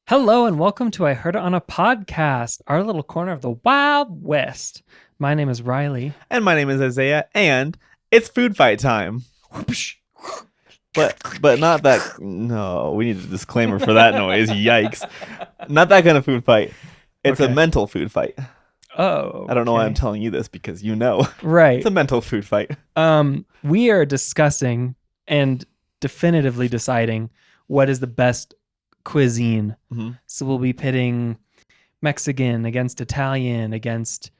Hello and welcome to I Heard It on a Podcast, our little corner of the Wild West. My name is Riley. And my name is Isaiah, and it's food fight time. But not that. No, we need a disclaimer for that noise. Yikes! Not that kind of food fight. It's a mental food fight. Oh, I don't know why I'm telling you this because you know. Right. It's a mental food fight. We are discussing and definitively deciding what is the best cuisine. Mm-hmm. So we'll be pitting Mexican against Italian, against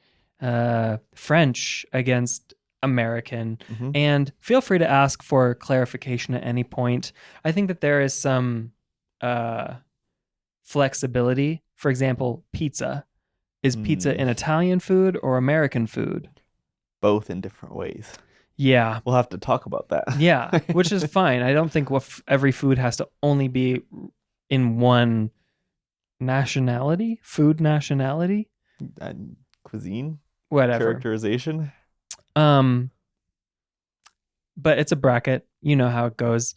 French, against American. Mm-hmm. And feel free to ask for clarification at any point. I think that there is some flexibility. For example, pizza. Is pizza an Italian food or American food? Both in different ways. Yeah. We'll have to talk about that. Yeah, which is fine. I don't think every food has to only be in one nationality, food nationality, cuisine, whatever. Characterization. But it's a bracket. You know how it goes.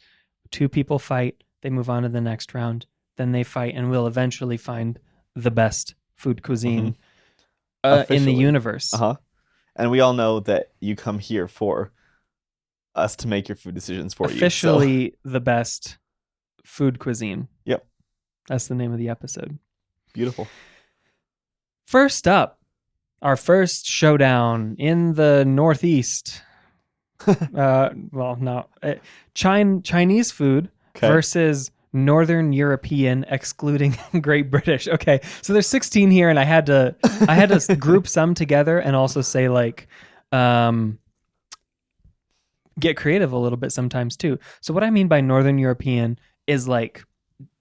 Two people fight. They move on to the next round. Then they fight, and we'll eventually find the best food cuisine in the universe. And we all know that you come here for us to make your food decisions for Officially the best food cuisine. Yep. That's the name of the episode. Beautiful. First up, our first showdown in the Northeast. Chinese food versus Northern European, excluding Great British. Okay, so there's 16 here, and I had to group some together and also say get creative a little bit sometimes too. So what I mean by Northern European is like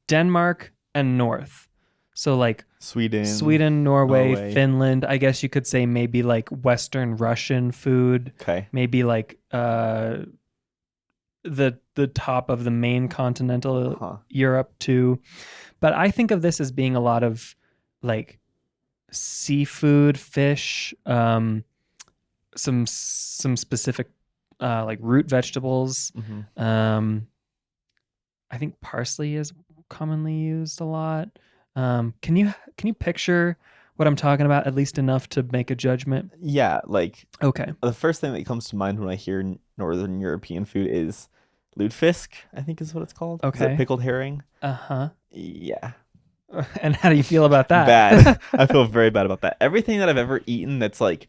Denmark and North. So like Sweden, Norway, Finland. I guess you could say maybe like Western Russian food. Okay. Maybe like the top of the main continental Europe too. But I think of this as being a lot of like seafood, fish, some specific like root vegetables. Mm-hmm. I think parsley is commonly used a lot. Can you picture what I'm talking about, at least enough to make a judgment? Yeah, like okay. The first thing that comes to mind when I hear Northern European food is lutefisk, I think is what it's called. Okay. Is it pickled herring? Yeah. And how do you feel about that? Bad. I feel very bad about that. Everything that I've ever eaten that's like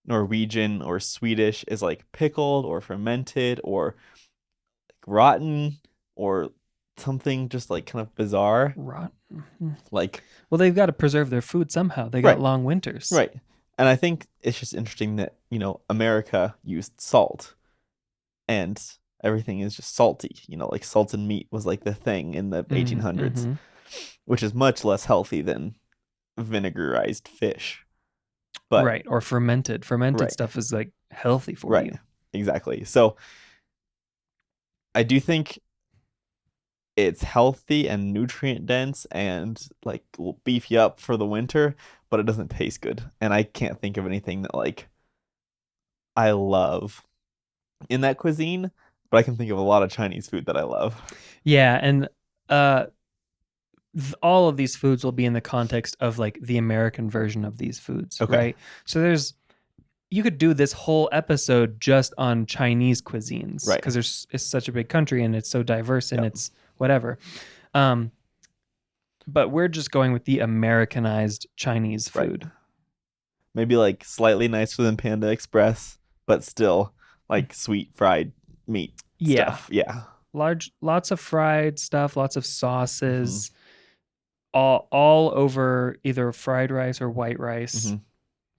Norwegian or Swedish is like pickled or fermented or like rotten or something just like kind of bizarre. Rotten. Like, well, they've got to preserve their food somehow. They got long winters. Right. And I think it's just interesting that, America used salt and everything is just salty. Like salted meat was like the thing in the 1800s, which is much less healthy than vinegarized fish. But, right. Or fermented. Fermented stuff is like healthy for you. Exactly. So I do think it's healthy and nutrient dense and like will beef you up for the winter, but it doesn't taste good. And I can't think of anything that like I love in that cuisine, but I can think of a lot of Chinese food that I love. Yeah, and all of these foods will be in the context of like the American version of these foods, right? So you could do this whole episode just on Chinese cuisines, right? Because it's such a big country and it's so diverse and it's whatever. But we're just going with the Americanized Chinese food. Right. Maybe like slightly nicer than Panda Express, but still like sweet fried meat stuff. Yeah. Lots of fried stuff, lots of sauces, all over either fried rice or white rice,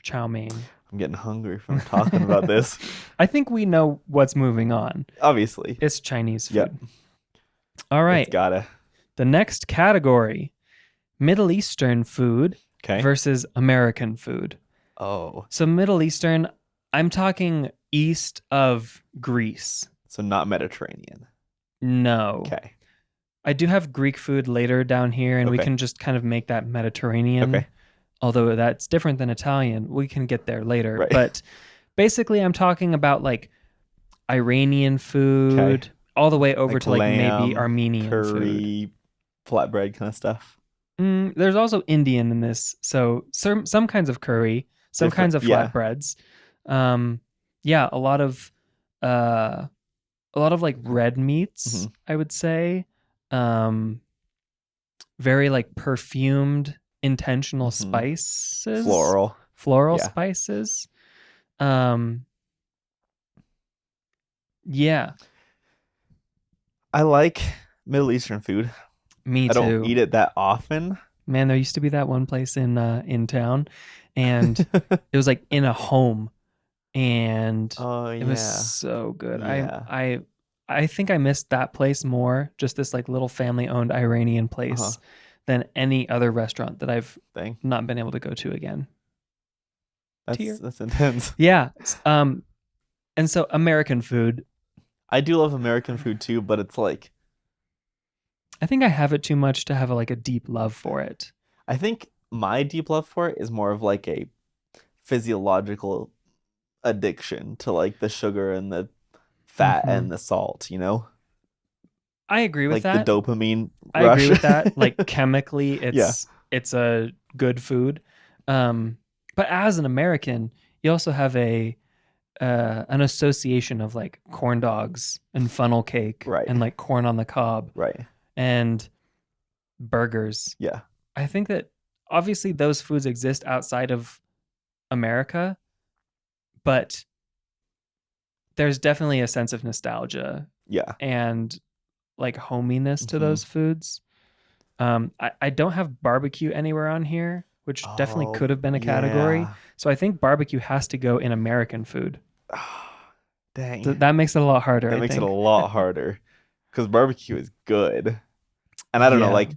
chow mein. I'm getting hungry from talking about this. I think we know what's moving on. Obviously. It's Chinese food. Yep. All right. It's gotta. The next category, Middle Eastern food versus American food. Oh. So Middle Eastern, I'm talking east of Greece. So not Mediterranean. No. Okay. I do have Greek food later down here, and we can just kind of make that Mediterranean. Okay. Although that's different than Italian. We can get there later. Right. But basically, I'm talking about like Iranian food, all the way over like to like lamb, maybe Armenian curry, food. Flatbread kind of stuff. There's also Indian in this, so some kinds of curry, some Different. kinds of Yeah. flatbreads. Um, yeah, uh, a lot of like red meats, Hmm. I would say. Um, very like perfumed, intentional Hmm. spices, Floral. floral Yeah. spices. Um, yeah, I like Middle Eastern food. me I don't too. eat it that often. Man, there used to be that one place in town, and it was like in a home, and Oh it was yeah. so good. Yeah. I think I missed that place more, just this like little family owned Iranian Uh-huh. place, than any other restaurant that I've Thing. not been able to go to again. That's Tier. that's intense. Yeah. And so American food, I do love American food too, but it's like I think I have it too much to have like a deep love for it. I think my deep love for it is more of like a physiological addiction to like the sugar and the fat Hmm. and the salt, you know? I agree with Like the that. dopamine I agree rush. with that. Like chemically, Yeah. it's a good food. Um, but as an American, you also have a an association of like corn dogs and funnel cake Right. and like corn on the cob Right. and burgers. Yeah. I think that obviously those foods exist outside of America, but there's definitely a sense of nostalgia Yeah. and like hominess to Hmm. those foods. I don't have barbecue anywhere on here, which definitely Oh, could have been a category. yeah. So I think barbecue has to go in American food. So Dang. that makes it a lot harder, That I makes it a think. lot harder because barbecue is good. And I don't know, Yeah, like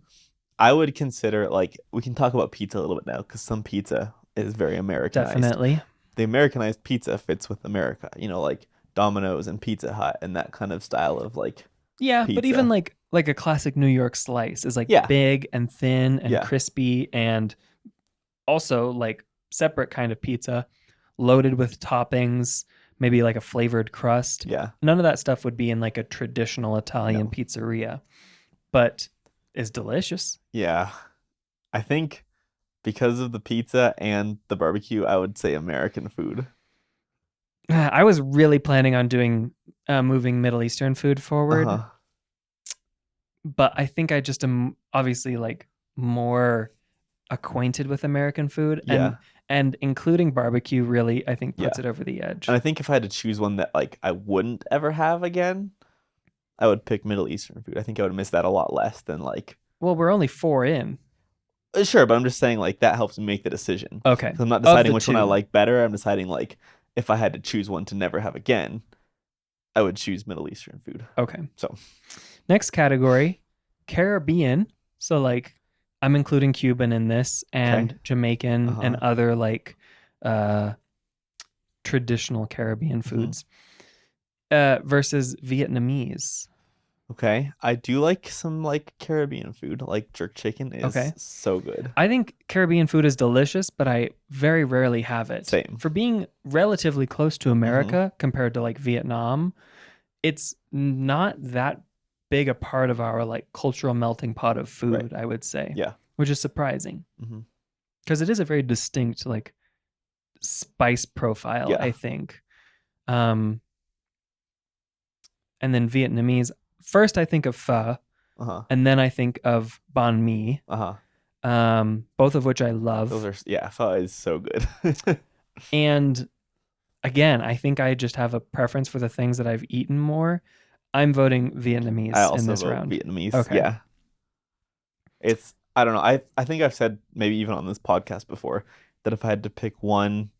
I would consider like we can talk about pizza a little bit now because some pizza is very Americanized. definitely. The Americanized pizza fits with America, like Domino's and Pizza Hut and that kind of style of like Yeah, but even pizza. like a classic New York slice is like Yeah, big and thin and yeah, crispy and also like separate kind of pizza loaded with toppings, maybe like a flavored crust. yeah. None of that stuff would be in like a traditional Italian No, pizzeria, but is delicious. yeah. I think because of the pizza and the barbecue, I would say American food. I was really planning on doing moving Middle Eastern food forward, Uh-huh. but I think I just am obviously like more acquainted with American food, Yeah, and including barbecue really I think puts yeah. it over the And edge. I think if I had to choose one that like I wouldn't ever have again, I would pick Middle Eastern food. I think I would miss that a lot less than like Well, we're only four in. sure, but I'm just saying like that helps me make the decision. Okay. Because I'm not Of deciding the which one I two. like better. I'm deciding like if I had to choose one to never have again, I would choose Middle Eastern food. Okay. So Next category, Caribbean. So like I'm including Cuban in this okay, and Jamaican and uh-huh, other like uh traditional Caribbean hmm, foods versus Vietnamese. okay. I do like some like Caribbean food. Like jerk chicken is Okay. so good. I think Caribbean food is delicious, but I very rarely have it. Same. For being relatively close to Hmm. America compared to like Vietnam, it's not that big a part of our like cultural melting pot of Right. food, I would say, Yeah. which is surprising Hmm. because it is a very distinct like spice profile, I Yeah. think. Um, and then Vietnamese, first I think of pho, Uh-huh. and then I think of banh mi, Uh-huh. both of which I Those love. are yeah, pho is so good. And again, I think I just have a preference for the things that I've eaten more. I'm voting I Vietnamese in also this vote round. Vietnamese. Okay. Yeah. It's I don't know. I think I've said maybe even on this podcast before that if I had to pick one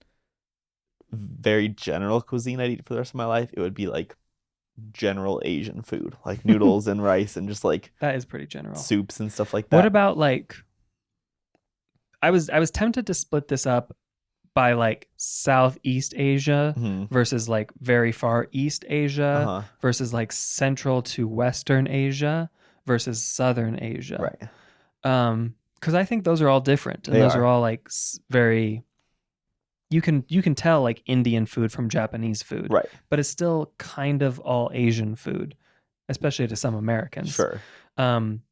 very general cuisine I'd eat for the rest of my life, it would be like general Asian food, like noodles and rice and just like That is pretty general. soups and stuff like What that. about like I was tempted to split this up by like Southeast Asia Hmm. versus like very far East Asia Uh-huh. versus like Central to Western Asia versus Southern Asia. Right. Because I think those are all different and They those are are. all like very you can tell like Indian food from Japanese food, Right. but it's still kind of all Asian food, especially to some Americans. Sure. Um,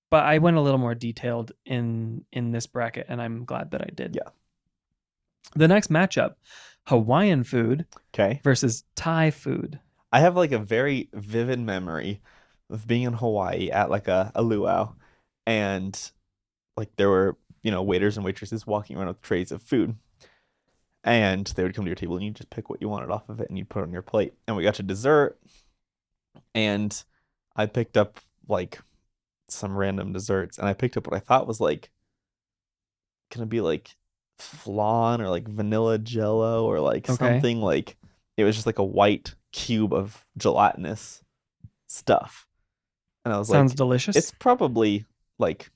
But I went a little more detailed in this bracket, and I'm glad that I did. Yeah. The next matchup, Hawaiian food Okay. versus Thai food. I have like a very vivid memory of being in Hawaii at like a luau, and like there were, waiters and waitresses walking around with trays of food. And they would come to your table and you just pick what you wanted off of it and you put it on your plate. And we got to dessert, and I picked up like some random desserts, and I picked up what I thought was like gonna be like flan or like vanilla jello or like Okay. something, like it was just like a white cube of gelatinous stuff. And I was Sounds like, delicious. it's probably like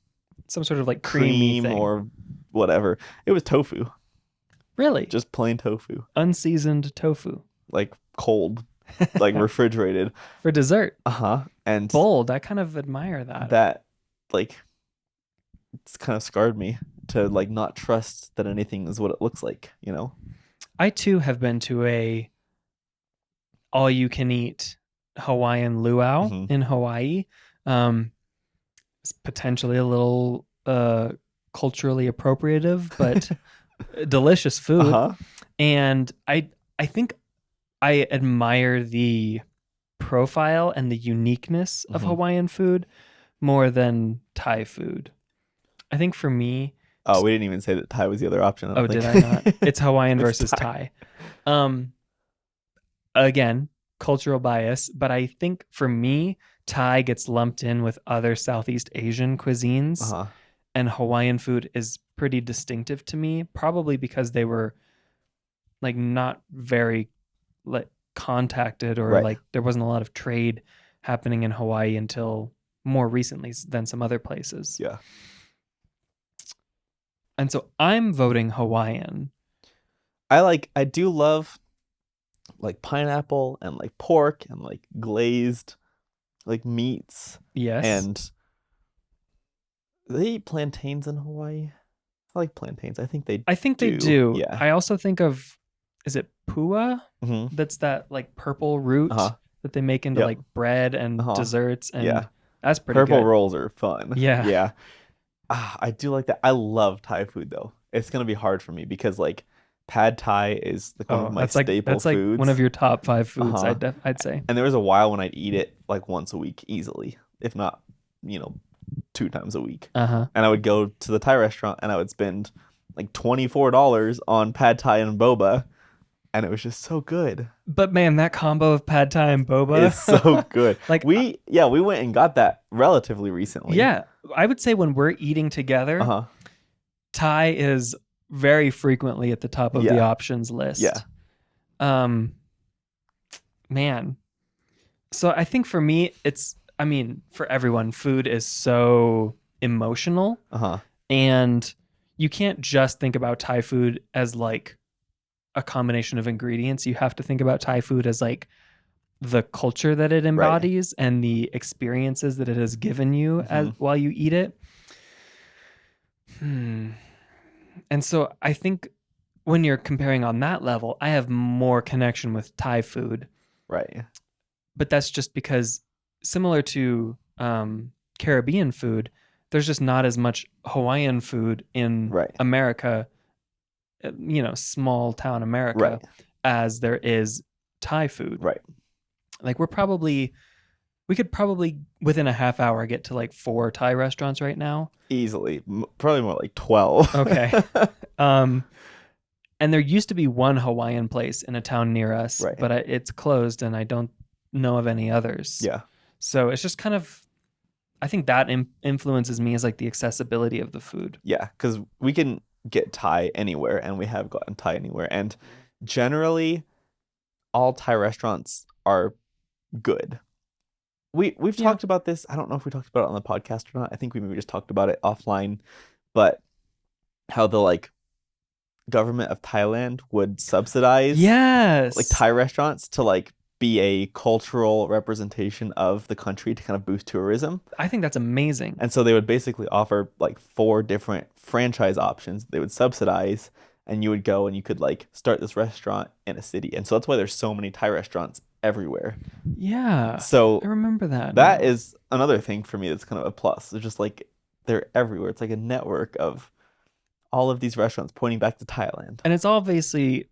some sort of like creamy cream thing. or whatever. It was tofu. Really? Just plain tofu. Unseasoned tofu. Like cold, like refrigerated. For dessert. Uh-huh. And bold. I kind of admire that. That like it's kind of scarred me to like not trust that anything is what it looks like, I too have been to a all you can eat Hawaiian luau in Hawaii. It's potentially a little culturally appropriative, but delicious food. Uh-huh. And I think I admire the profile and the uniqueness of Hawaiian food more than Thai food. I think for me, oh, we didn't even say that Thai was the other option. Oh, did I not? It's Hawaiian versus Thai. Again, cultural bias, but I think for me, Thai gets lumped in with other Southeast Asian cuisines, and Hawaiian food is pretty distinctive to me, probably because they were like not very like contacted, or like there wasn't a lot of trade happening in Hawaii until more recently than some other places. Yeah. And so I'm voting Hawaiian. I do love like pineapple and like pork and like glazed like meats. Yes. And they eat plantains in Hawaii. I like plantains. I think they do. Yeah. I also think of, is it pua? That's that like purple root that they make into like bread and desserts. And that's pretty Purple good. rolls are fun. Yeah. Yeah. I do like that. I love Thai food though. It's gonna be hard for me because like pad Thai is like one of my staple foods. Like one of your top 5 foods. I'd say. And there was a while when I'd eat it like once a week easily, if not, 2 times a week. And I would go to the Thai restaurant and I would spend like $24 on pad Thai and boba, and it was just so good. But man, that combo of pad Thai and boba is so good. Like we went and got that relatively recently. Yeah, I would say when we're eating together, Thai is very frequently at the top of the options list. Yeah. Man. So I think for me, for everyone, food is so emotional. And you can't just think about Thai food as like a combination of ingredients. You have to think about Thai food as like the culture that it embodies and the experiences that it has given you as while you eat it. And so I think when you're comparing on that level, I have more connection with Thai food. Right. But that's just because similar to Caribbean food, there's just not as much Hawaiian food in America, small town America, as there is Thai food. Right. Like we could probably within a half hour get to like 4 Thai restaurants right now. Easily. Probably more like 12. Okay. And there used to be one Hawaiian place in a town near us, but it's closed and I don't know of any others. Yeah. So it's just kind of, I think that influences me as like the accessibility of the food. Yeah, because we can get Thai anywhere, and we have gotten Thai anywhere. And generally, all Thai restaurants are good. We've talked about this. I don't know if we talked about it on the podcast or not. I think we maybe just talked about it offline. But how the like government of Thailand would subsidize like Thai restaurants to like be a cultural representation of the country to kind of boost tourism. I think that's amazing. And so they would basically offer like 4 different franchise options they would subsidize, and you would go and you could like start this restaurant in a city. And so that's why there's so many Thai restaurants everywhere. Yeah, I So remember that that now. is another thing for me that's kind of a plus. It's just like they're everywhere. It's like a network of all of these restaurants pointing back to Thailand. And it's obviously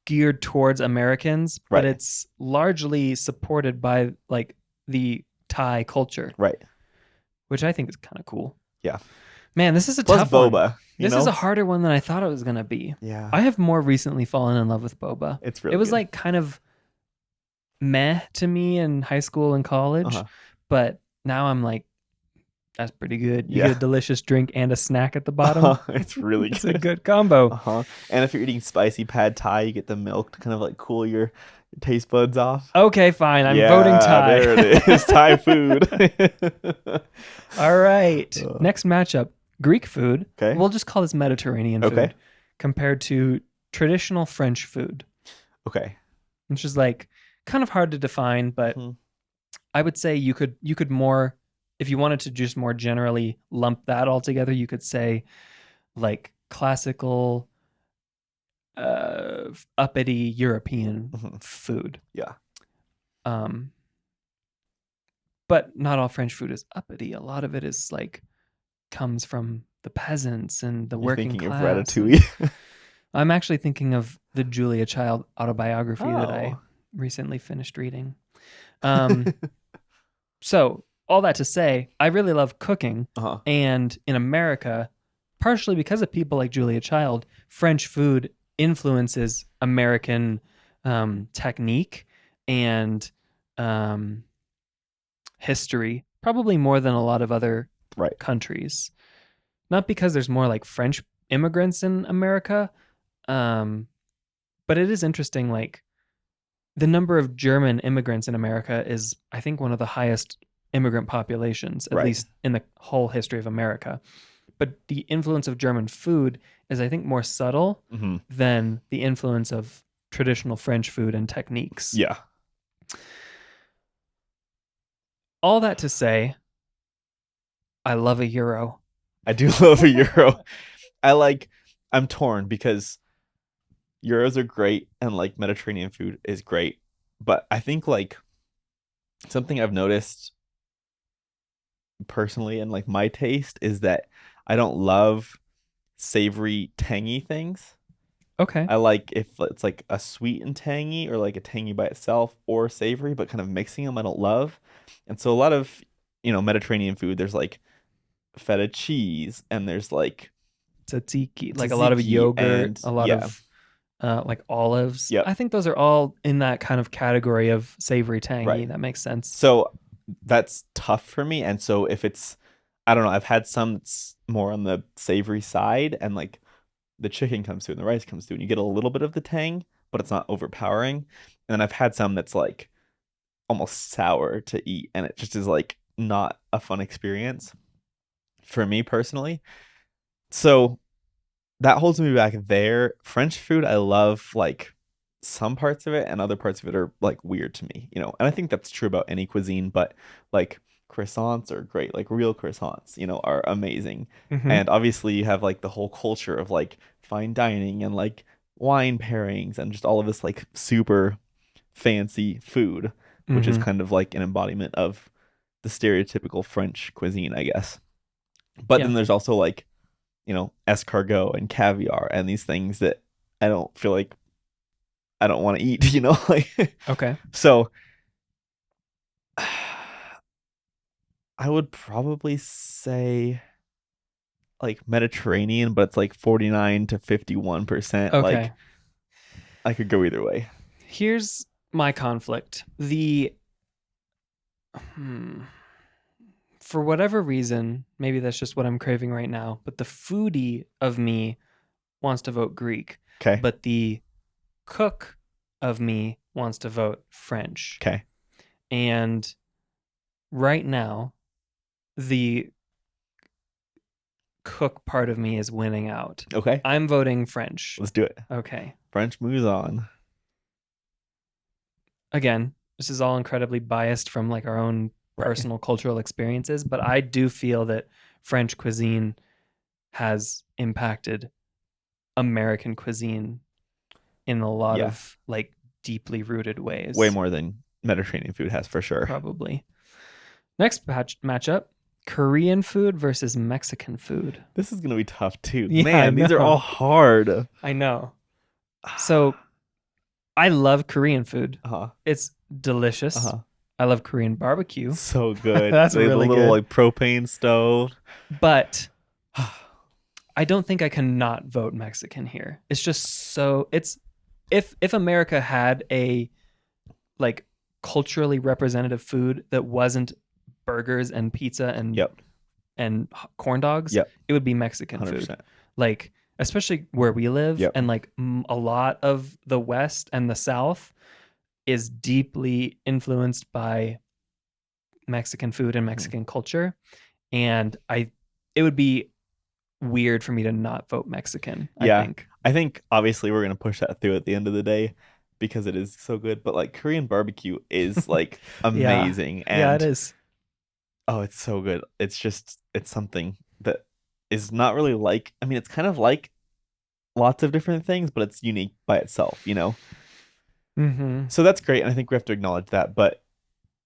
geared towards Americans, but Right. it's largely supported by like the Thai culture, Right. which I think is kind of cool. Yeah. Man, this is a Plus tough one. boba, you This is know? a harder one than I thought it was going to be. Yeah. I have more recently fallen in love with boba. It's It really was good. like kind of meh to me in high school and college, Uh-huh. but now I'm like, that's pretty good. You get a Yeah. delicious drink and a snack at the bottom. It's really It's a good. good combo. Uh-huh. And if you're eating spicy pad thai, you get the milk to kind of like cool your taste buds off. Okay, fine. I'm voting Yeah, Thai. there it is. Thai food. All right. Uh, Next matchup, Greek food. okay. We'll just call this Mediterranean Okay. food compared to traditional French food, Okay. which is like kind of hard to define, but Mhm. I would say you could more, if you wanted to just more generally lump that all together, you could say like classical uppity European Mhm. food. Yeah. Um but not all French food is uppity. A lot of it is like comes from the peasants and the You're working thinking of class. ratatouille. I'm actually thinking of the Julia Child autobiography that I Oh. recently finished reading. Um, so, all that to say, I really love cooking. Uh-huh. And in America, partially because of people like Julia Child, French food influences American technique and um, history, probably more than a lot of other Right. countries. Not because there's more like French immigrants in America, but it is interesting. Like the number of German immigrants in America is, I think, one of the highest immigrant populations, at Right. least in the whole history of America. But the influence of German food is, I think, more subtle Mm-hmm. than the influence of traditional French food and techniques. Yeah. All that to say, I love a gyro. I do love a gyro. I'm torn because gyros are great and like Mediterranean food is great. But I think like something I've noticed personally and like my taste is that I don't love savory tangy things. Okay. I like if it's like a sweet and tangy or like a tangy by itself or savory, but kind of mixing them I don't love. And so a lot of, Mediterranean food, there's like feta cheese and there's like Tzatziki, like a lot of tzatziki yogurt, and a lot yeah. of like olives. Yep. I think those are all in that kind of category of savory tangy. Right. That makes sense. So that's tough for me. And so if it's, I don't know, I've had some that's more on the savory side and like the chicken comes through and the rice comes through and you get a little bit of the tang, but it's not overpowering. And then I've had some that's like almost sour to eat and it just is like not a fun experience for me personally. So that holds me back there. French food, I love like some parts of it, and other parts of it are like weird to me, And I think that's true about any cuisine, but like croissants are great. Like real croissants, are amazing. Mm-hmm. And obviously, you have like the whole culture of like fine dining and like wine pairings and just all of this like super fancy food, which is Mm-hmm. kind of like an embodiment of the stereotypical French cuisine, I guess. But Yeah. then there's also like escargot and caviar and these things that I don't feel like I don't want to eat, like Okay. so I would probably say like Mediterranean, but it's like 49 to 51%. Okay. Like I could go either way. Here's my conflict. For whatever reason, maybe that's just what I'm craving right now, but the foodie of me wants to vote Greek. Okay. But the cook of me wants to vote French. Okay. And right now, the cook part of me is winning out. Okay. I'm voting French. Let's do it. Okay. French moves on. Again, this is all incredibly biased from like our own personal cultural experiences, but I do feel that French cuisine has impacted American cuisine in a lot of like deeply rooted ways. Way more than Mediterranean food has, for sure. Probably. Next matchup, Korean food versus Mexican food. This is going to be tough too. Yeah, Man, these are all hard. I know. So I love Korean food. Uh-huh. It's delicious. Uh-huh. I love Korean barbecue. So good. That's really the little good. like propane stove. But I don't think I can not vote Mexican here. It's just so if America had a like culturally representative food that wasn't burgers and pizza and corn dogs, it would be Mexican 100%. Food. Like especially where we live and like a lot of the West and the South is deeply influenced by Mexican food and Mexican culture. And it would be weird for me to not vote Mexican. I think obviously we're gonna push that through at the end of the day because it is so good. But like Korean barbecue is like amazing. And it is. Oh, it's so good. It's something that is not really like, I mean, it's kind of like lots of different things, but it's unique by itself, you know? Mm-hmm. So that's great. And I think we have to acknowledge that. But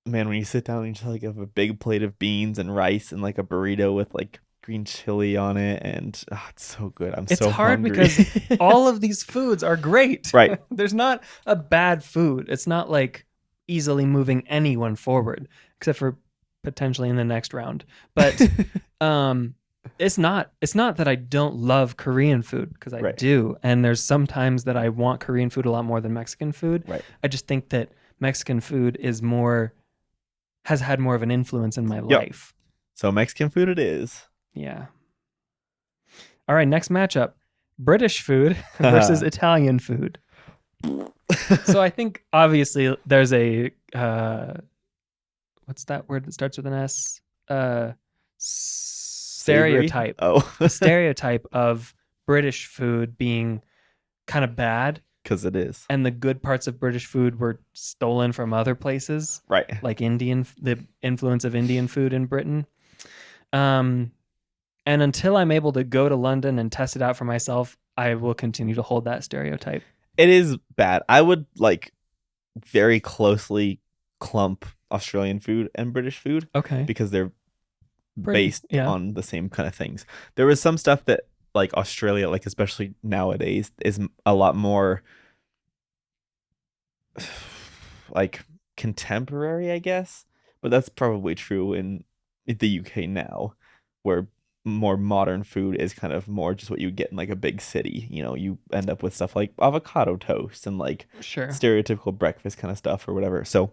man, when you sit down and you just like have a big plate of beans and rice and like a burrito with like green chili on it, and it's so good. It's so hard hungry. Because all of these foods are great. Right. There's not a bad food. It's not like easily moving anyone forward, except for potentially in the next round. But it's not that I don't love Korean food, because I do. And there's sometimes that I want Korean food a lot more than Mexican food. Right. I just think that Mexican food has had more of an influence in my life. So Mexican food it is. Yeah. All right, next matchup. British food versus Italian food. So I think obviously there's a what's that word that starts with an S? Stereotype. A stereotype of British food being kind of bad. Because it is. And the good parts of British food were stolen from other places. Right. Like the influence of Indian food in Britain. And until I'm able to go to London and test it out for myself, I will continue to hold that stereotype. It is bad. I would like very closely clump Australian food and British food. Okay. Because they're based on the same kind of things. There was some stuff that like Australia, like especially nowadays, is a lot more like contemporary, I guess. But that's probably true in the UK now, where more modern food is kind of more just what you get in like a big city. You know, you end up with stuff like avocado toast and like stereotypical breakfast kind of stuff or whatever. So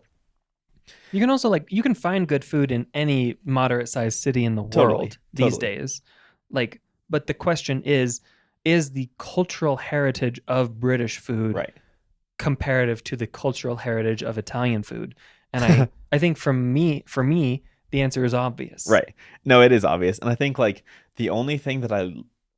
you can also you can find good food in any moderate sized city in the world these days. Like, but the question is the cultural heritage of British food comparative to the cultural heritage of Italian food? And I think for me, the answer is obvious. Right. No, it is obvious. And I think like the only thing that I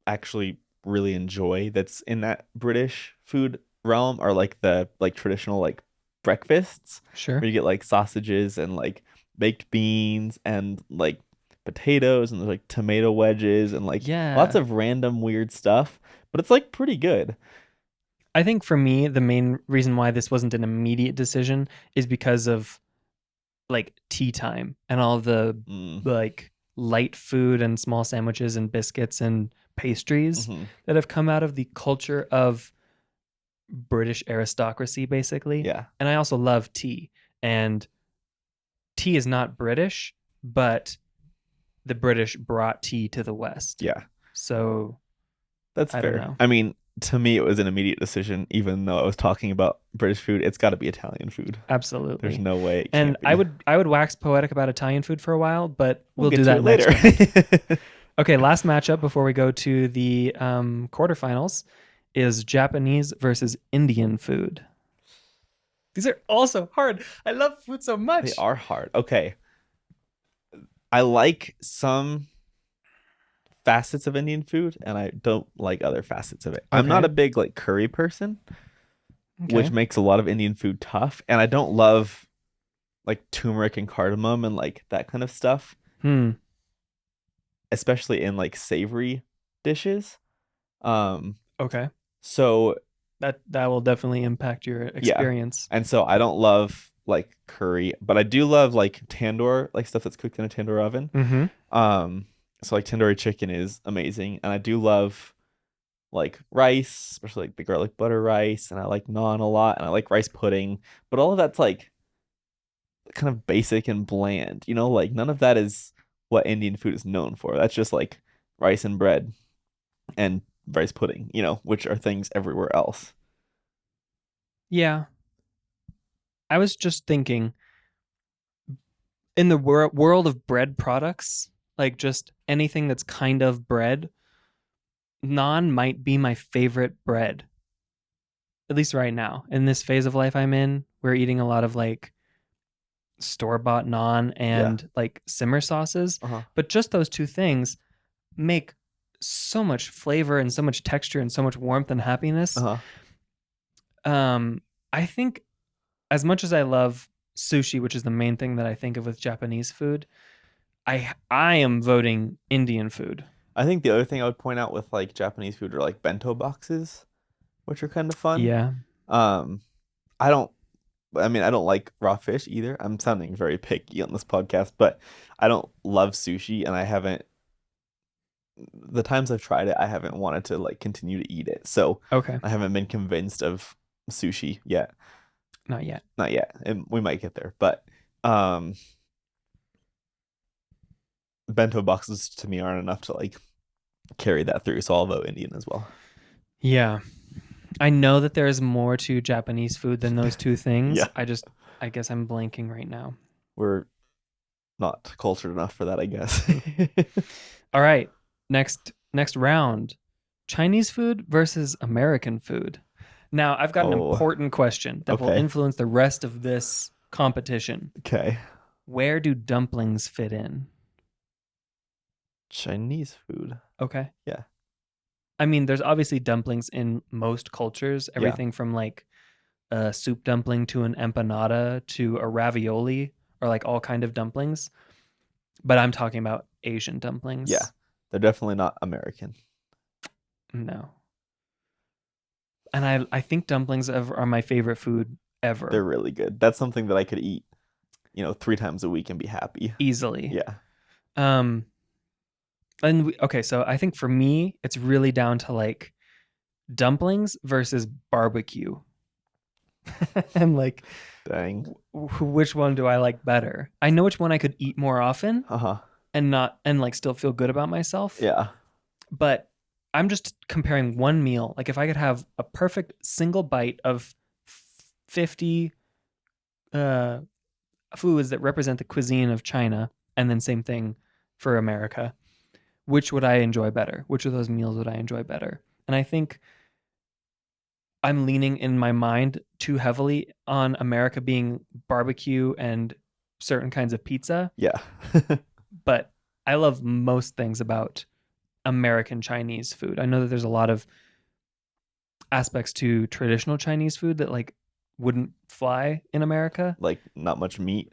actually really enjoy that's in that British food realm are like the like traditional like breakfasts. Sure. Where you get like sausages and like baked beans and like potatoes and like tomato wedges and like lots of random weird stuff. But it's like pretty good. I think for me, the main reason why this wasn't an immediate decision is because of like tea time and all the like light food and small sandwiches and biscuits and pastries that have come out of the culture of British aristocracy, basically. Yeah. And I also love tea. And tea is not British, but the British brought tea to the West. Yeah. So that's fair. I mean, to me, it was an immediate decision, even though I was talking about British food. It's got to be Italian food. Absolutely. There's no way it can't be. I would wax poetic about Italian food for a while, but we'll do that later. Okay, last matchup before we go to the quarterfinals is Japanese versus Indian food. These are also hard. I love food so much. They are hard. Okay. I like some facets of Indian food and I don't like other facets of it. Okay. I'm not a big like curry person, which makes a lot of Indian food tough, and I don't love like turmeric and cardamom and like that kind of stuff. Especially in like savory dishes. Okay. So that will definitely impact your Yeah. experience. And so I don't love like curry, but I do love like tandoor, like stuff that's cooked in a tandoor oven. Mm-hmm. So like tandoori chicken is amazing, and I do love like rice, especially like the garlic butter rice, and I like naan a lot, and I like rice pudding, but all of that's like kind of basic and bland, like none of that is what Indian food is known for. That's just like rice and bread and rice pudding, which are things everywhere else. Yeah. I was just thinking in the world of bread products, like just anything that's kind of bread, naan might be my favorite bread. At least right now. In this phase of life I'm in, we're eating a lot of like store-bought naan Yeah. and like simmer sauces, Uh-huh. but just those two things make so much flavor and so much texture and so much warmth and happiness. Uh-huh. I think as much as I love sushi, which is the main thing that I think of with Japanese food, I am voting Indian food. I think the other thing I would point out with like Japanese food are like bento boxes, which are kind of fun. Yeah. Um, I don't I don't like raw fish either. I'm sounding very picky on this podcast, but I don't love sushi, and I haven't the times I've tried it, I haven't wanted to like continue to eat it. So Okay. I haven't been convinced of sushi yet. Not yet. Not yet. And we might get there, but um bento boxes to me aren't enough to like carry that through, so I'll vote Indian as well. Yeah. I know that there is more to Japanese food than those two things. Yeah. I guess I'm blanking right now. We're not cultured enough for that, I guess. All right. Next round. Chinese food versus American food. Now, I've got an Oh, important question that will okay. influence the rest of this competition. Okay. Where do dumplings fit in? Chinese food. Okay. Yeah. I mean, there's obviously dumplings in most cultures, everything from like a soup dumpling to an empanada to a ravioli or like all kind of dumplings. But I'm talking about Asian dumplings. Yeah. They're definitely not American. No. And I think dumplings are my favorite food ever. They're really good. That's something that I could eat, 3 times a week and be happy. Easily. Yeah. Okay, so I think for me, it's really down to like dumplings versus barbecue. And like, Dang. which one do I like better? I know which one I could eat more often Uh-huh. and like still feel good about myself. Yeah. But I'm just comparing one meal. Like if I could have a perfect single bite of 50 foods that represent the cuisine of China, and then same thing for America, which would I enjoy better? Which of those meals would I enjoy better? And I think I'm leaning in my mind too heavily on America being barbecue and certain kinds of pizza. Yeah. But I love most things about American Chinese food. I know that there's a lot of aspects to traditional Chinese food that like wouldn't fly in America. Like not much meat.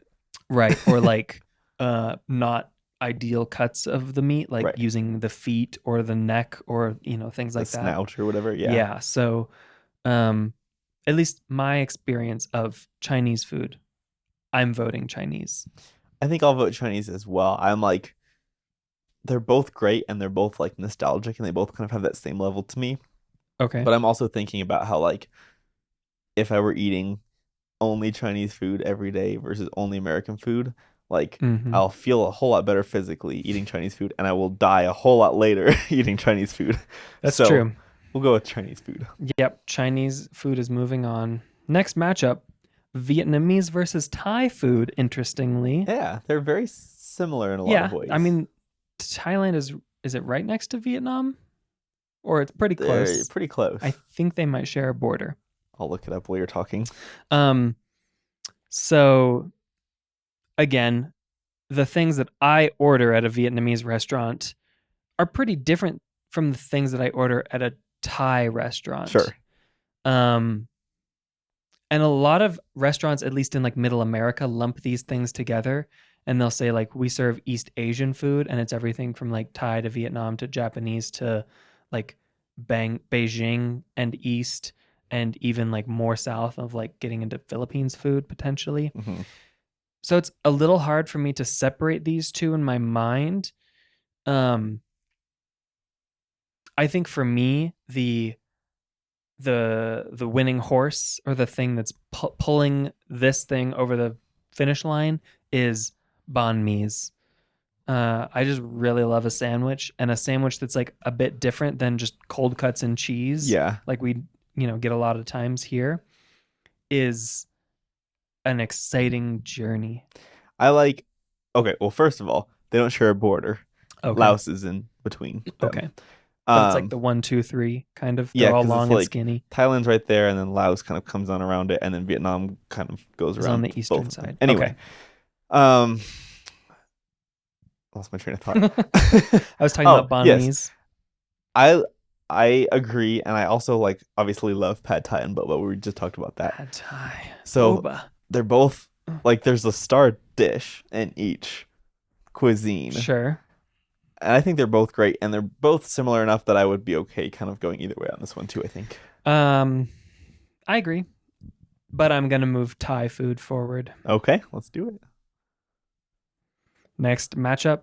Right. Or like not ideal cuts of the meat, like Right. using the feet or the neck or things like The that. snout or whatever. Yeah. Yeah. So at least my experience of Chinese food, I'm voting Chinese. I think I'll vote Chinese as well. I'm like, they're both great and they're both like nostalgic and they both kind of have that same level to me. Okay. But I'm also thinking about how like if I were eating only Chinese food every day versus only American food, like I'll feel a whole lot better physically eating Chinese food and I will die a whole lot later eating Chinese food. That's true. We'll go with Chinese food. Yep. Chinese food is moving on. Next matchup, Vietnamese versus Thai food, interestingly. Yeah, they're very similar in a lot of ways. I mean, Thailand is it right next to Vietnam? Or it's pretty close. They're pretty close. I think they might share a border. I'll look it up while you're talking. So again, the things that I order at a Vietnamese restaurant are pretty different from the things that I order at a Thai restaurant. Sure. And a lot of restaurants, at least in like Middle America, lump these things together and they'll say like we serve East Asian food and it's everything from like Thai to Vietnam to Japanese to like Beijing and East. and even like more south of like getting into Philippines food potentially. Mm-hmm. So it's a little hard for me to separate these two in my mind. Um, I think for me, the winning horse, or the thing that's pulling this thing over the finish line, is banh mi's. I just really love a sandwich, and a sandwich that's like a bit different than just cold cuts and cheese, Yeah. like we get a lot of times here, is an exciting journey. I like. Okay, well, first of all, they don't share a border. Okay. Laos is in between them. Okay. But it's like the 1, 2, 3 kind of. They're Yeah, all because it's long and like skinny. Thailand's right there, and then Laos kind of comes on around it, and then Vietnam kind of goes It's on around the eastern both of them. side. Anyway, Okay. um, lost my train of thought. I was talking Oh, about banh yes. mi's. I agree, and I also like obviously love pad thai and boba. We just talked about that. Pad thai. So Boba. they're both like there's a star dish in each cuisine. Sure. And I think they're both great, and they're both similar enough that I would be okay kind of going either way on this one too, I think. I agree, but I'm gonna move Thai food forward. Okay, let's do it. Next matchup: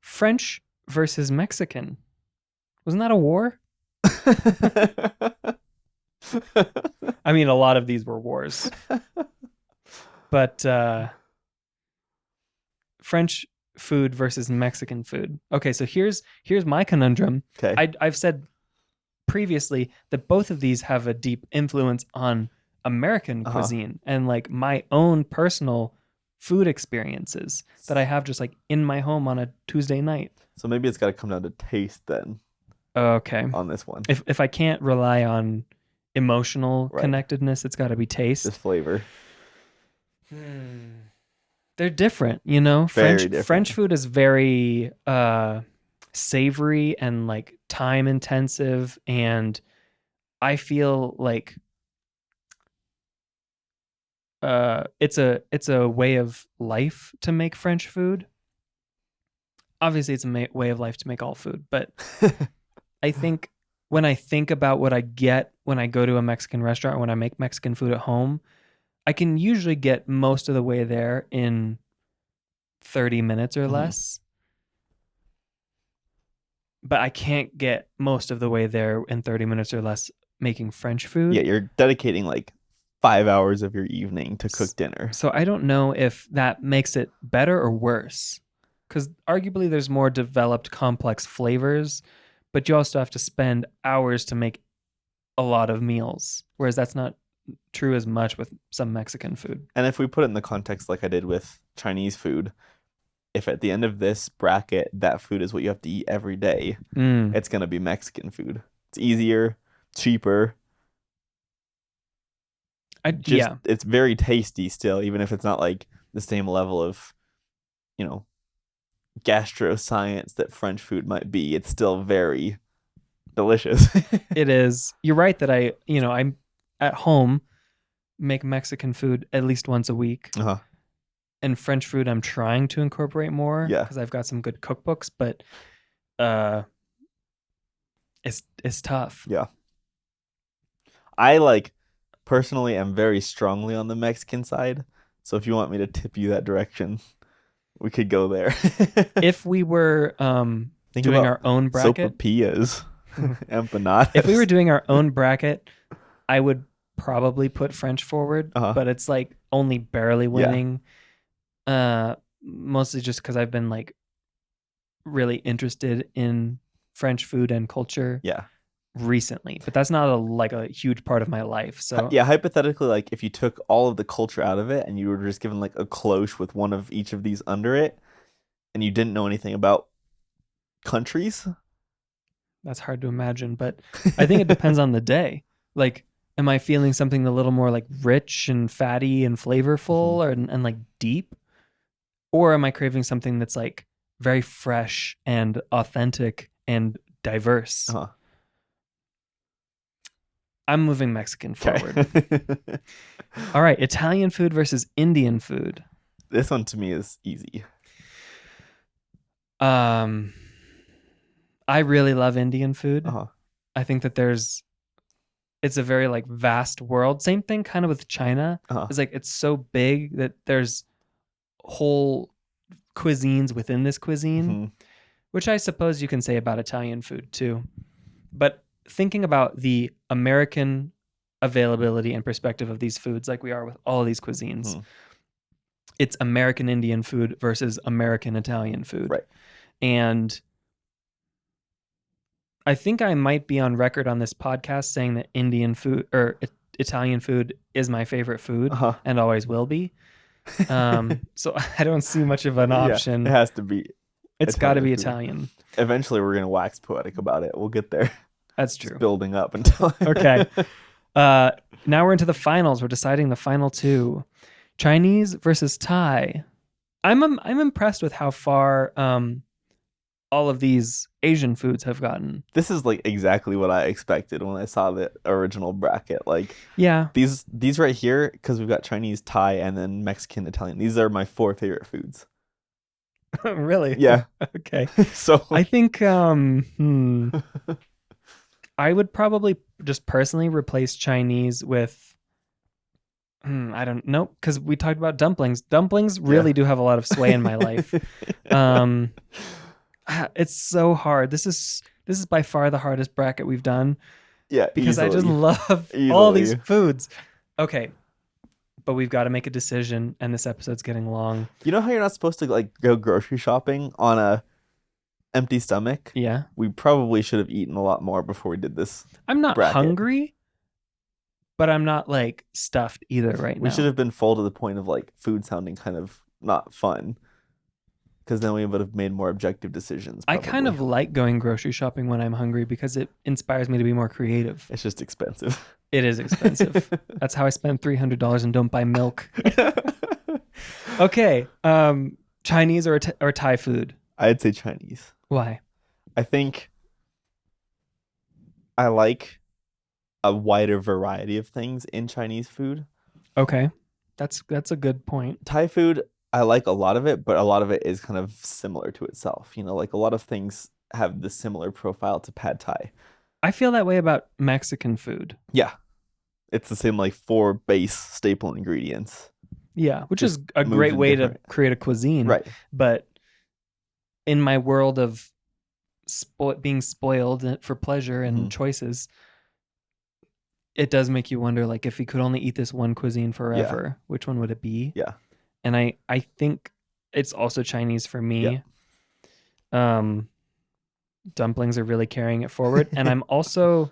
French versus Mexican. Wasn't that a war? I mean, a lot of these were wars, but French food versus Mexican food. Okay, so here's my conundrum. Okay. I've said previously that both of these have a deep influence on American cuisine and like my own personal food experiences that I have just like in my home on a Tuesday night. So maybe it's got to come down to taste then Okay. on this one. If I can't rely on emotional Right. connectedness, it's got to be taste. Just flavor. They're different, you know. Very different. French food is very savory and like time intensive, and I feel like it's a way of life to make French food. Obviously, it's a way of life to make all food, but I think when I think about what I get when I go to a Mexican restaurant, when I make Mexican food at home, I can usually get most of the way there in 30 minutes or less. But I can't get most of the way there in 30 minutes or less making French food. Yeah, you're dedicating like 5 hours of your evening to cook dinner. So I don't know if that makes it better or worse. Because arguably there's more developed complex flavors, but you also have to spend hours to make a lot of meals. Whereas that's not true as much with some Mexican food. And if we put it in the context like I did with Chinese food, if at the end of this bracket that food is what you have to eat every day, it's going to be Mexican food. It's easier, cheaper. It's very tasty still, even if it's not like the same level of, gastro science that French food might be. It's still very delicious. It is. You're right that I'm at home make Mexican food at least once a week. And French food I'm trying to incorporate more because I've got some good cookbooks, but it's tough. Yeah. I personally am very strongly on the Mexican side. So if you want me to tip you that direction, we could go there. If we were doing our own bracket, sopapillas, empanadas. If we were doing our own bracket, I would probably put French forward, but it's like only barely winning. Mostly just because I've been like really interested in French food and culture. Recently, but that's not a huge part of my life. So yeah, hypothetically, like if you took all of the culture out of it and you were just given like a cloche with one of each of these under it, and you didn't know anything about countries, that's hard to imagine. But I think it depends on the day. Like, am I feeling something a little more like rich and fatty and flavorful and like deep, or am I craving something that's like very fresh and authentic and diverse? I'm moving Mexican forward. All right, Italian food versus Indian food. This one to me is easy. I really love Indian food. I think that there's it's a very like vast world. Same thing kind of with China. Uh-huh. It's like it's so big that there's whole cuisines within this cuisine, Mm-hmm. which I suppose you can say about Italian food too. But thinking about the American availability and perspective of these foods, like we are with all of these cuisines, Mm-hmm. it's American Indian food versus American Italian food. Right. And I think I might be on record on this podcast saying that Indian food or Italian food is my favorite food Uh-huh. and always will be. So I don't see much of an option. It has to be. It's got to be food. Italian. Eventually, we're gonna wax poetic about it. We'll get there. That's true. It's building up until. Okay. Now we're into the finals. We're deciding the final two: Chinese versus Thai. I'm impressed with how far all of these Asian foods have gotten. This is like exactly what I expected when I saw the original bracket. Like, yeah, these right here, because we've got Chinese, Thai, and then Mexican, Italian. These are my 4 favorite foods. Really? Yeah. Okay. So I think I would probably just personally replace Chinese with I don't know, because we talked about dumplings. Dumplings really do have a lot of sway in my life. It's so hard. This is by far the hardest bracket we've done. Yeah, because I just love all these foods. Okay, but we've got to make a decision, and this episode's getting long. You know how you're not supposed to like go grocery shopping on a empty stomach? Yeah. We probably should have eaten a lot more before we did this. I'm not hungry, but I'm not like stuffed either right now. We should have been full to the point of like food sounding kind of not fun. Because then we would have made more objective decisions. Probably. I kind of like going grocery shopping when I'm hungry because it inspires me to be more creative. It's just expensive. It is expensive. That's how I spend $300 and don't buy milk. Okay. Chinese or Thai food? I'd say Chinese. Why? I think I like a wider variety of things in Chinese food. Okay. That's a good point. Thai food, I like a lot of it, but a lot of it is kind of similar to itself. You know, like a lot of things have the similar profile to pad Thai. I feel that way about Mexican food. Yeah. It's the same like 4 base staple ingredients. Yeah, which is a great way to create a cuisine. Right. But in my world of being spoiled for pleasure and choices, it does make you wonder, like, if you could only eat this one cuisine forever, which one would it be? Yeah. And I think it's also Chinese for me. Yeah. Dumplings are really carrying it forward. And I'm also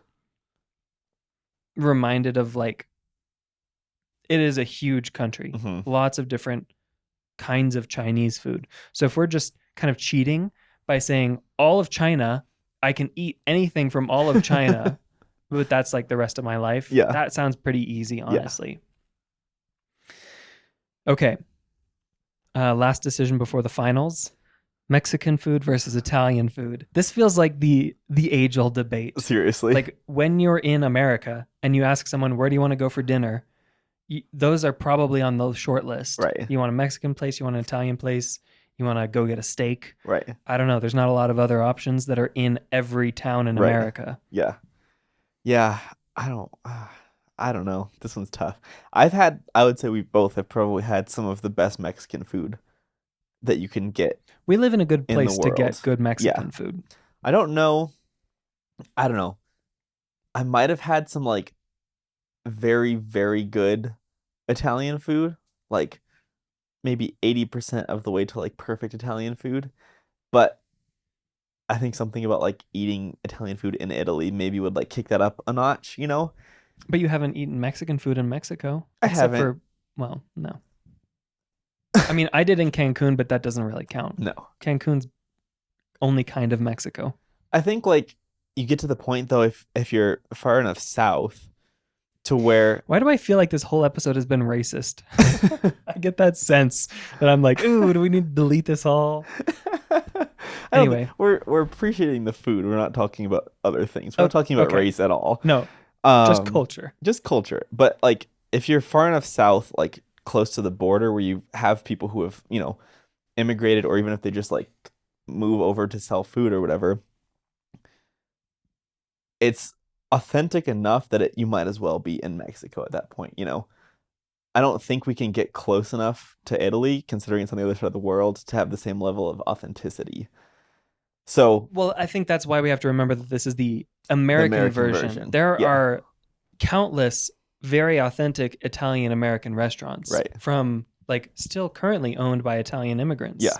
reminded of, like, it is a huge country. Mm-hmm. Lots of different kinds of Chinese food. So if we're just kind of cheating by saying all of China, I can eat anything from all of China, but that's like the rest of my life. Yeah. That sounds pretty easy, honestly. Yeah. Okay. Last decision before the finals. Mexican food versus Italian food. This feels like the age-old debate. Seriously. Like when you're in America and you ask someone, where do you want to go for dinner? Those are probably on the short list. Right. You want a Mexican place, you want an Italian place, you want to go get a steak. Right. I don't know. There's not a lot of other options that are in every town in America. Yeah. Yeah. I don't know. This one's tough. I would say we both have probably had some of the best Mexican food that you can get. We live in a good place to get good Mexican food. I don't know. I might have had some like very, very good Italian food, like maybe 80% of the way to like perfect Italian food. But I think something about like eating Italian food in Italy maybe would like kick that up a notch, you know? But you haven't eaten Mexican food in Mexico. I haven't. Well, no. I mean, I did in Cancun, but that doesn't really count. No. Cancun's only kind of Mexico. I think like you get to the point though, if you're far enough south to where... Why do I feel like this whole episode has been racist? I get that sense that I'm like, ooh, do we need to delete this all? Anyway. We're appreciating the food. We're not talking about other things. We're not talking about race at all. No, just culture. Just culture. But like if you're far enough south, like close to the border where you have people who have, you know, immigrated, or even if they just like move over to sell food or whatever, it's authentic enough that you might as well be in Mexico at that point, I don't think we can get close enough to Italy, considering it's on the other side of the world, to have the same level of authenticity. So, well, I think that's why we have to remember that this is the American version. There are countless very authentic Italian American restaurants, from like still currently owned by Italian immigrants. Yeah.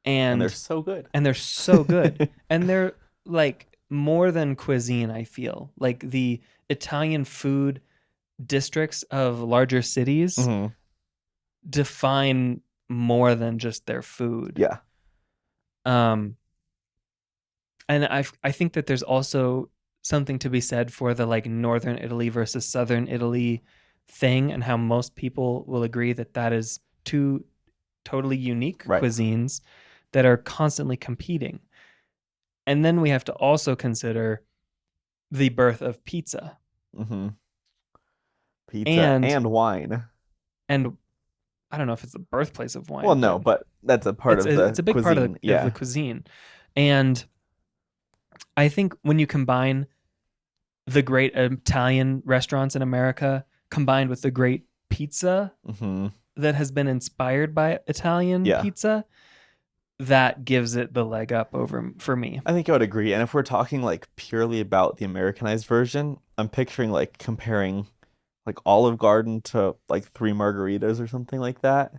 And they're so good. And they're like more than cuisine, I feel. Like the Italian food districts of larger cities define more than just their food. Yeah. And I think that there's also something to be said for the like northern Italy versus southern Italy thing, and how most people will agree that that is two totally unique cuisines that are constantly competing. And then we have to also consider the birth of pizza. Pizza and wine. And I don't know if it's the birthplace of wine. Well, no, but that's a part of the It's a big cuisine. part of the cuisine. And I think when you combine the great Italian restaurants in America combined with the great pizza that has been inspired by Italian pizza, that gives it the leg up over for me. I think I would agree. And if we're talking like purely about the Americanized version, I'm picturing like comparing like Olive Garden to like Three Margaritas or something like that.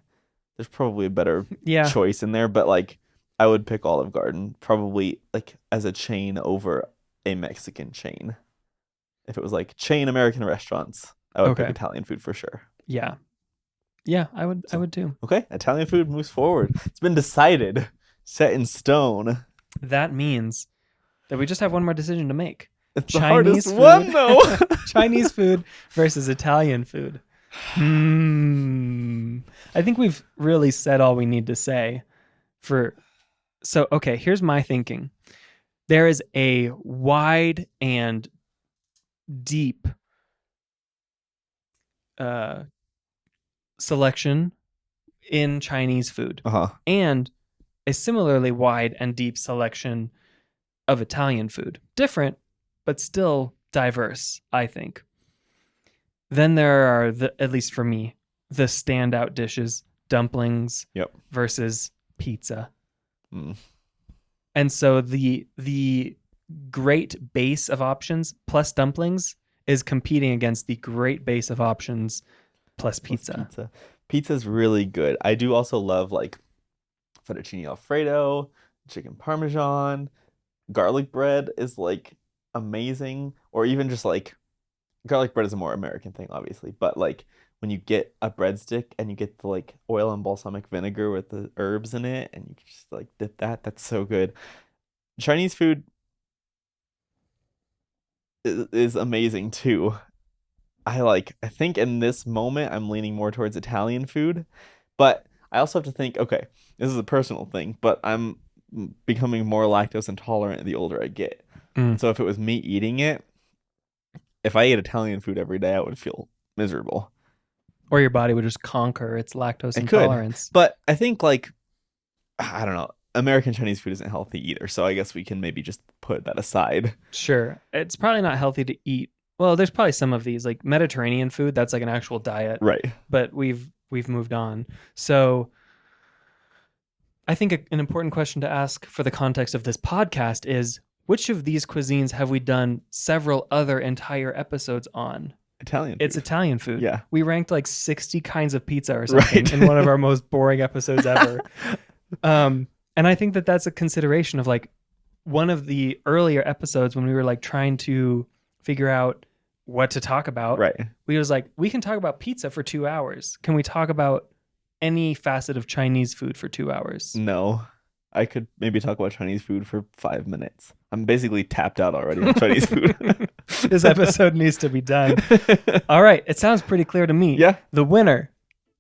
There's probably a better choice in there, but like I would pick Olive Garden probably like as a chain over a Mexican chain. If it was like chain American restaurants, I would pick Italian food for sure. Yeah. I would too. Okay, Italian food moves forward. It's been decided, set in stone. That means that we just have one more decision to make. It's the hardest one, though. Chinese food versus Italian food. I think we've really said all we need to say. So, okay, here's my thinking. There is a wide and deep selection in Chinese food, and a similarly wide and deep selection of Italian food. Different, but still diverse, I think. Then there are, at least for me, the standout dishes, dumplings versus pizza. And so the great base of options plus dumplings is competing against the great base of options plus pizza. Pizza's really good. I do also love like fettuccine Alfredo, chicken parmesan, garlic bread is like amazing, or even just like garlic bread is a more American thing, obviously, but like when you get a breadstick and you get the like oil and balsamic vinegar with the herbs in it and you just like dip that's so good. Chinese food is amazing too. I think in this moment I'm leaning more towards Italian food, but I also have to think, okay, this is a personal thing, but I'm becoming more lactose intolerant the older I get. So if it was me eating it, if I ate Italian food every day, I would feel miserable. Or your body would just conquer its lactose intolerance. But I think like, I don't know, American Chinese food isn't healthy either, so I guess we can maybe just put that aside. Sure. It's probably not healthy to eat. Well, there's probably some of these, like Mediterranean food, that's like an actual diet. Right. But we've moved on. So I think an important question to ask for the context of this podcast is, which of these cuisines have we done several other entire episodes on? Italian food. It's Italian food. Yeah. We ranked like 60 kinds of pizza or something in one of our most boring episodes ever. And I think that that's a consideration of like one of the earlier episodes when we were like trying to figure out what to talk about. Right. We was like, we can talk about pizza for 2 hours. Can we talk about any facet of Chinese food for 2 hours? No. I could maybe talk about Chinese food for 5 minutes. I'm basically tapped out already on Chinese food. This episode needs to be done. All right. It sounds pretty clear to me. Yeah. The winner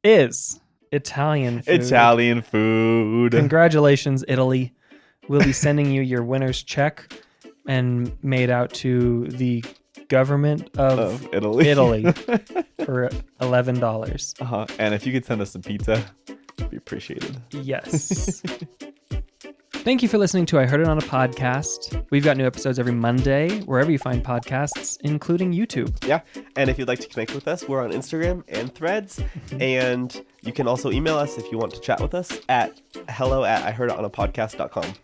is Italian food. Italian food. Congratulations, Italy. We'll be sending you your winner's check and made out to the government of Italy for $11. And if you could send us some pizza, it'd be appreciated. Yes. Thank you for listening to I Heard It on a Podcast. We've got new episodes every Monday, wherever you find podcasts, including YouTube. Yeah. And if you'd like to connect with us, we're on Instagram and Threads. And you can also email us if you want to chat with us at hello@ihearditonapodcast.com.